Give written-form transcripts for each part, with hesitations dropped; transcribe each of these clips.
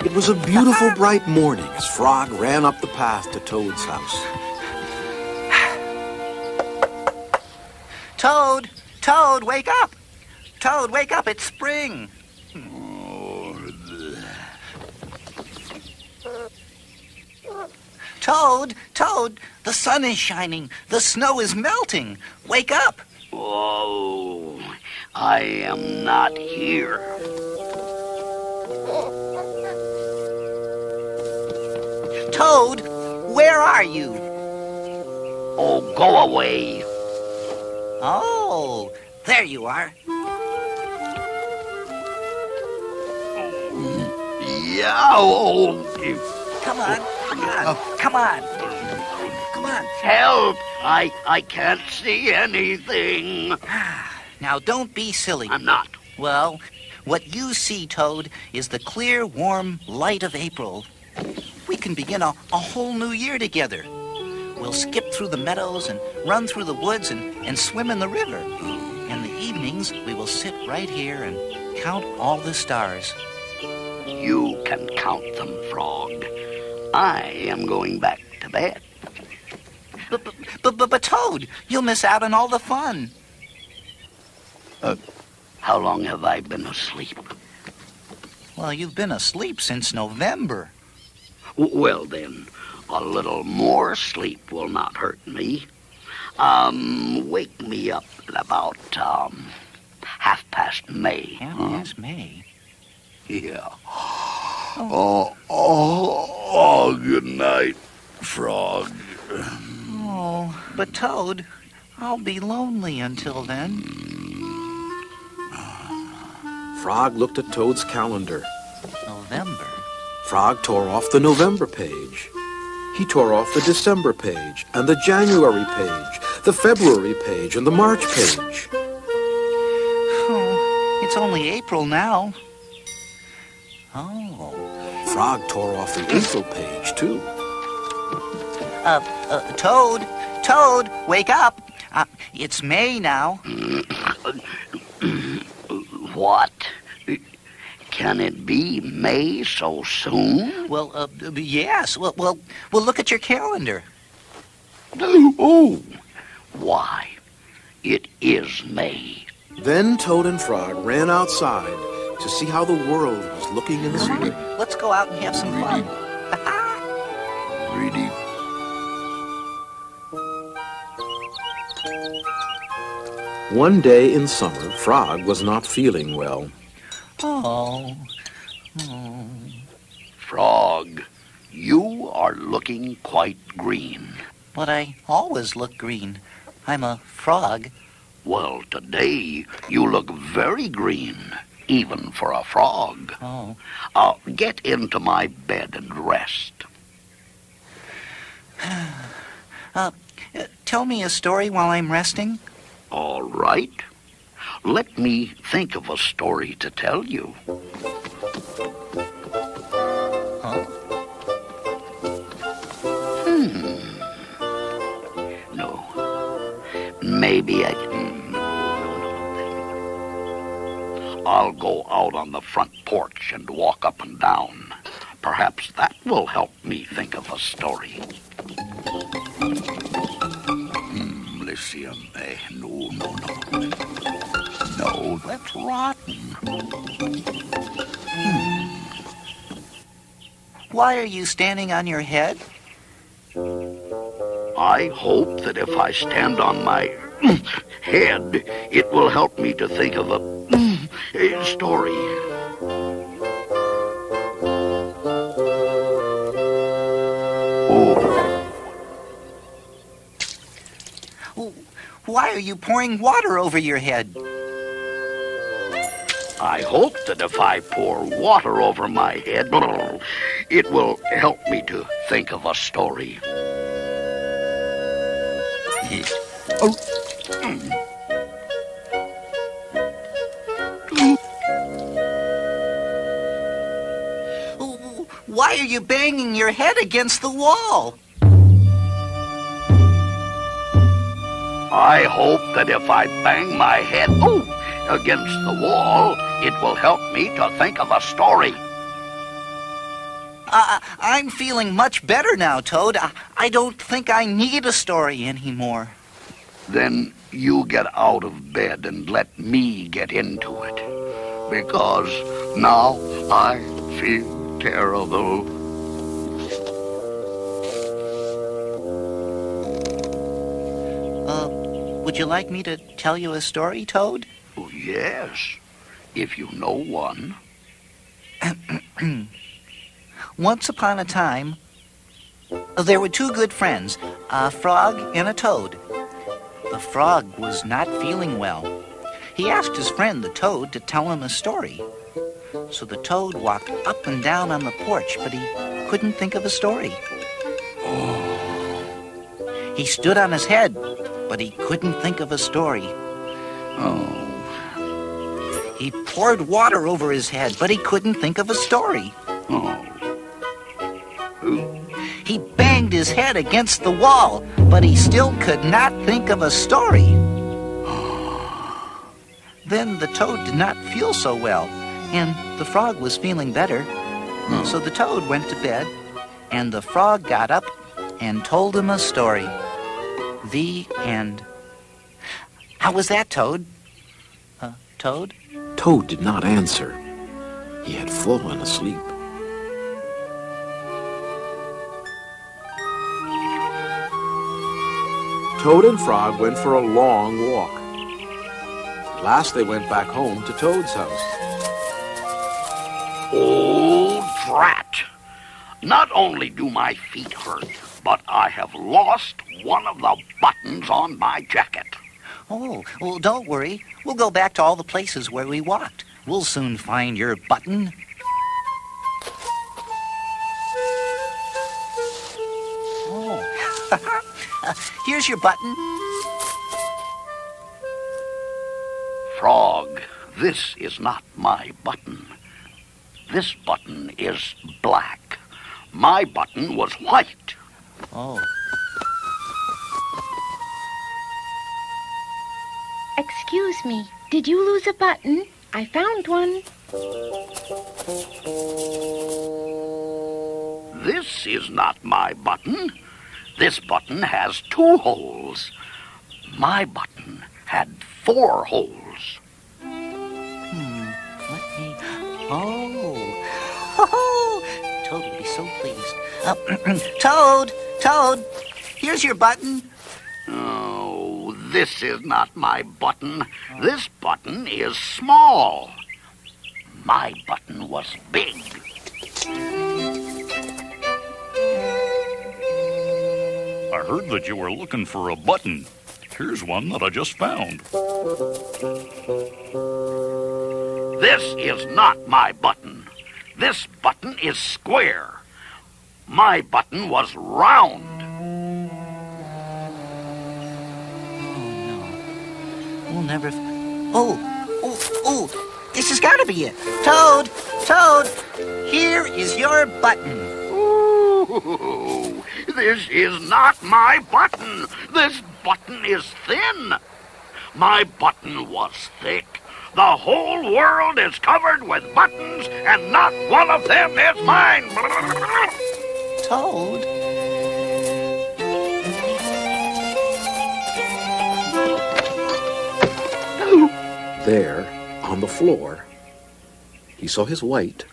It was a beautiful, bright morning as Frog ran up the path to Toad's house. Toad! Toad, wake up! Toad, wake up, it's spring! Toad! Toad! The sun is shining. The snow is melting. Wake up! Oh, I am not here. Toad, where are you? Oh, go away. Oh, there you are. Yeah, Come on, come on. Come on. Help! I can't see anything. Now, don't be silly. I'm not. Well, what you see, Toad, is the clear, warm light of April. We can begin a whole new year together. We'll skip through the meadows and run through the woods and swim in the river. In the evenings, we will sit right here and count all the stars. You can count them, Frog. I am going back to bed. But Toad, you'll miss out on all the fun. How long have I been asleep? Well, you've been asleep since November. Well, then, a little more sleep will not hurt me. Wake me up at about, 12:30 May. Yes, May. Yeah. Oh, good night, Frog. Oh, but Toad, I'll be lonely until then. Frog looked at Toad's calendar. November? Frog tore off the November page. He tore off the December page, and the January page, the February page, and the March page. Oh, it's only April now. Oh. Frog tore off the April page, too. Toad, wake up. It's May now. What? Can it be May so soon? Well, yes. Well, look at your calendar. Oh, why? It is May. Then Toad and Frog ran outside to see how the world was looking in the spring. Let's go out and have some fun. Really? One day in summer, Frog was not feeling well. Oh. Frog, you are looking quite green. But I always look green. I'm a frog. Well, today you look very green, even for a frog. Oh. Get into my bed and rest. Tell me a story while I'm resting. All right. Let me think of a story to tell you. Huh? No. Maybe I can... I'll go out on the front porch and walk up and down. Perhaps that will help me think of a story. Listen, no. No, that's rotten. Why are you standing on your head? I hope that if I stand on my head, it will help me to think of a story. Why are you pouring water over your head? I hope that if I pour water over my head, it will help me to think of a story. Why are you banging your head against the wall? I hope that if I bang my head against the wall, it will help me to think of a story. I'm feeling much better now, Toad. I don't think I need a story anymore. Then you get out of bed and let me get into it. Because now I feel terrible. Would you like me to tell you a story, Toad? Oh, yes, if you know one. Once upon a time, there were two good friends, a frog and a toad. The frog was not feeling well. He asked his friend, the toad, to tell him a story. So the toad walked up and down on the porch, but he couldn't think of a story. He stood on his head, but he couldn't think of a story. He poured water over his head, but he couldn't think of a story. He banged his head against the wall, but he still could not think of a story. Then the toad did not feel so well, and the frog was feeling better. So the toad went to bed, and the frog got up and told him a story. The end. How was that, Toad? Toad? Toad did not answer. He had fallen asleep. Toad and Frog went for a long walk. At last they went back home to Toad's house. Oh, drat! Not only do my feet hurt, but I have lost one of the buttons on my jacket. Oh, well, don't worry. We'll go back to all the places where we walked. We'll soon find your button. Oh. Here's your button. Frog, this is not my button. This button is black. My button was white. Oh. Excuse me, did you lose a button? I found one. This is not my button. This button has 2 holes. My button had 4 holes. Let me... Oh. Toad will be so pleased. Toad, here's your button. Oh, this is not my button. This button is small. My button was big. I heard that you were looking for a button. Here's one that I just found. This is not my button. This button is square. My button was round. We'll never... Oh, this has got to be it. Toad, here is your button. Ooh, this is not my button. This button is thin. My button was thick. The whole world is covered with buttons, and not one of them is mine. Toad? There, on the floor, he saw his white,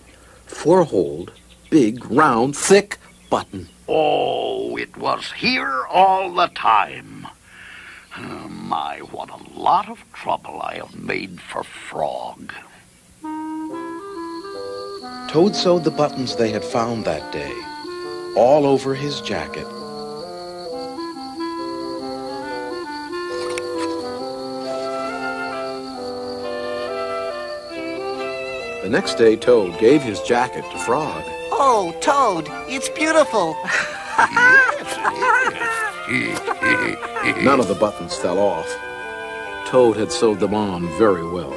4-holed, big, round, thick button. Oh, it was here all the time. My, what a lot of trouble I have made for Frog. Toad sewed the buttons they had found that day all over his jacket. The next day, Toad gave his jacket to Frog. Oh, Toad, it's beautiful. None of the buttons fell off. Toad had sewed them on very well.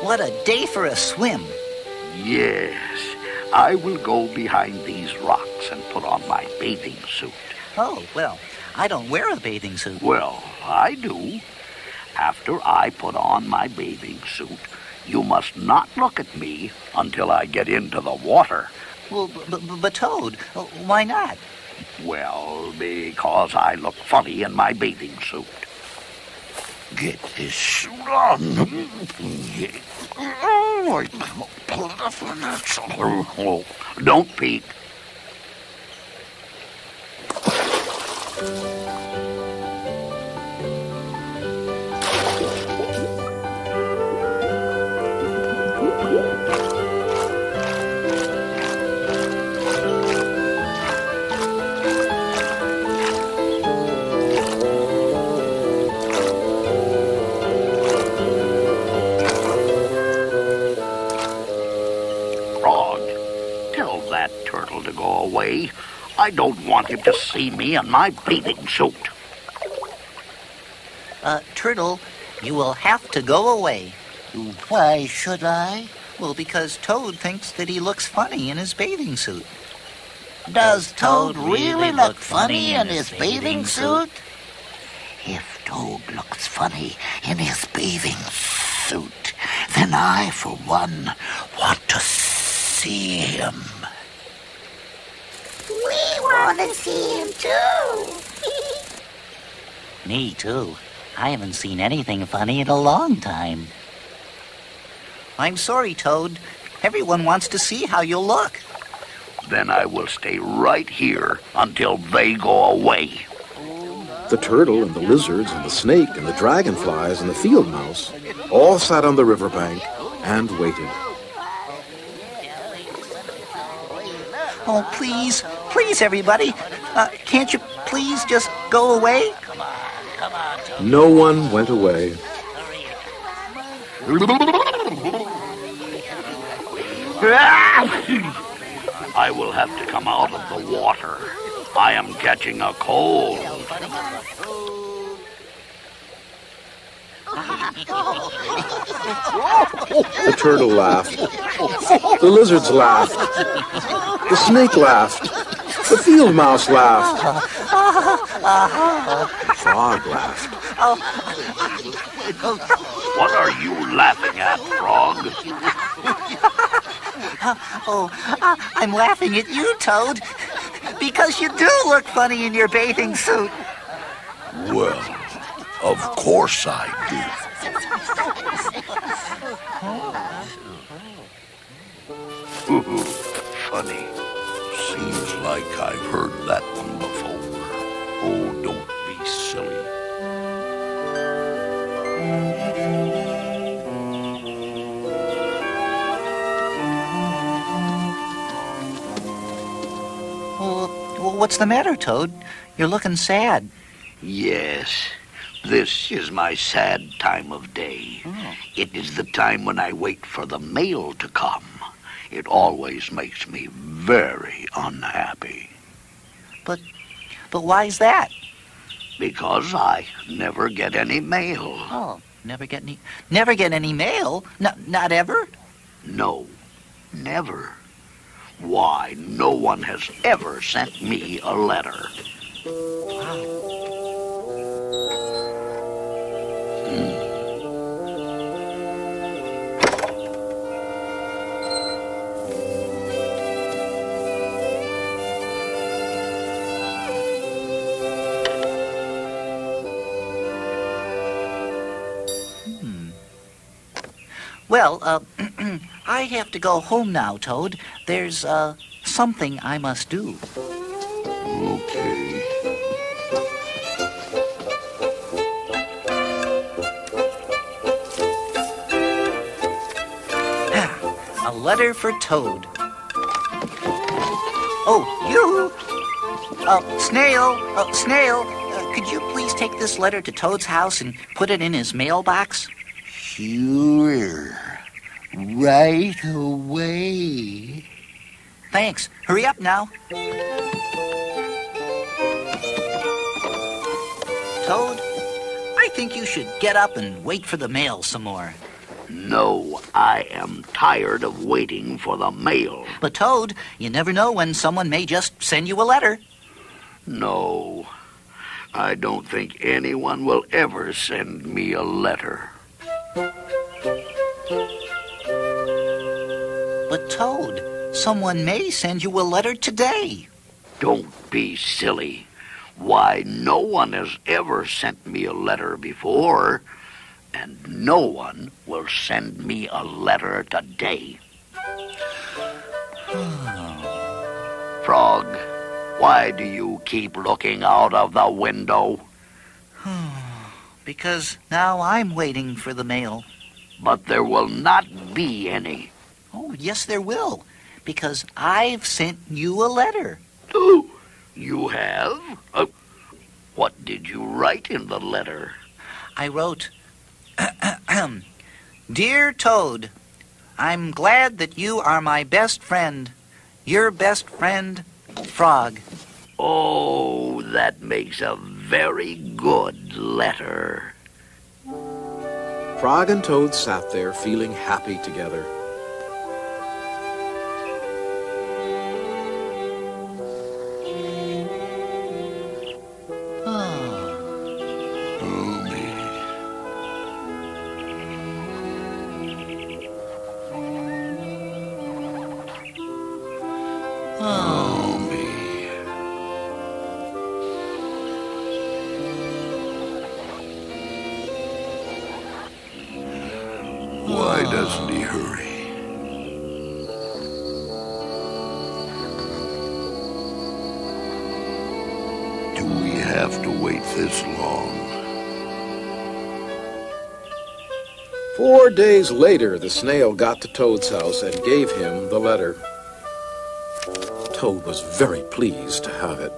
What a day for a swim. Yes, I will go behind these rocks and put on my bathing suit. Oh, well, I don't wear a bathing suit. Well, I do. After I put on my bathing suit, you must not look at me until I get into the water. Well, but Toad, why not? Well, because I look funny in my bathing suit. Get this suit on. Don't peek. To go away. I don't want him to see me in my bathing suit. Turtle, you will have to go away. Why should I? Well, because Toad thinks that he looks funny in his bathing suit. Does Toad really look funny in his bathing suit? If Toad looks funny in his bathing suit, then I, for one, want to see him. We want to see him too. Me too. I haven't seen anything funny in a long time. I'm sorry, Toad. Everyone wants to see how you'll look. Then I will stay right here until they go away. The turtle and the lizards and the snake and the dragonflies and the field mouse all sat on the riverbank and waited. Oh, please, please, everybody. Can't you please just go away? No one went away. I will have to come out of the water. I am catching a cold. The turtle laughed. The lizards laughed. The snake laughed. The field mouse laughed. The frog laughed. What are you laughing at, Frog? I'm laughing at you, Toad, because you do look funny in your bathing suit. Well, of course I do. Funny. Seems like I've heard that one before. Oh, don't be silly. Well, what's the matter, Toad? You're looking sad. Yes, this is my sad time of day. Oh. It is the time when I wait for the mail to come. It always makes me very unhappy. But why's that? Because I never get any mail. Oh, never get any mail? Not ever? No, never. Why, no one has ever sent me a letter. Well, I have to go home now, Toad. There's, something I must do. Okay. A letter for Toad. Oh, you? Snail, could you please take this letter to Toad's house and put it in his mailbox? Sure. Right away. Thanks. Hurry up now. Toad, I think you should get up and wait for the mail some more. No, I am tired of waiting for the mail. But Toad, you never know when someone may just send you a letter. No, I don't think anyone will ever send me a letter. But Toad, someone may send you a letter today. Don't be silly. Why, no one has ever sent me a letter before, and no one will send me a letter today. Frog, why do you keep looking out of the window? Because now I'm waiting for the mail. But there will not be any. Oh, yes, there will. Because I've sent you a letter. Oh, you have? What did you write in the letter? I wrote, Dear Toad, I'm glad that you are my best friend. Your best friend, Frog. Oh, that makes a very good letter. Frog and Toad sat there feeling happy together. Why doesn't he hurry? Do we have to wait this long? 4 days later, the snail got to Toad's house and gave him the letter. Toad was very pleased to have it.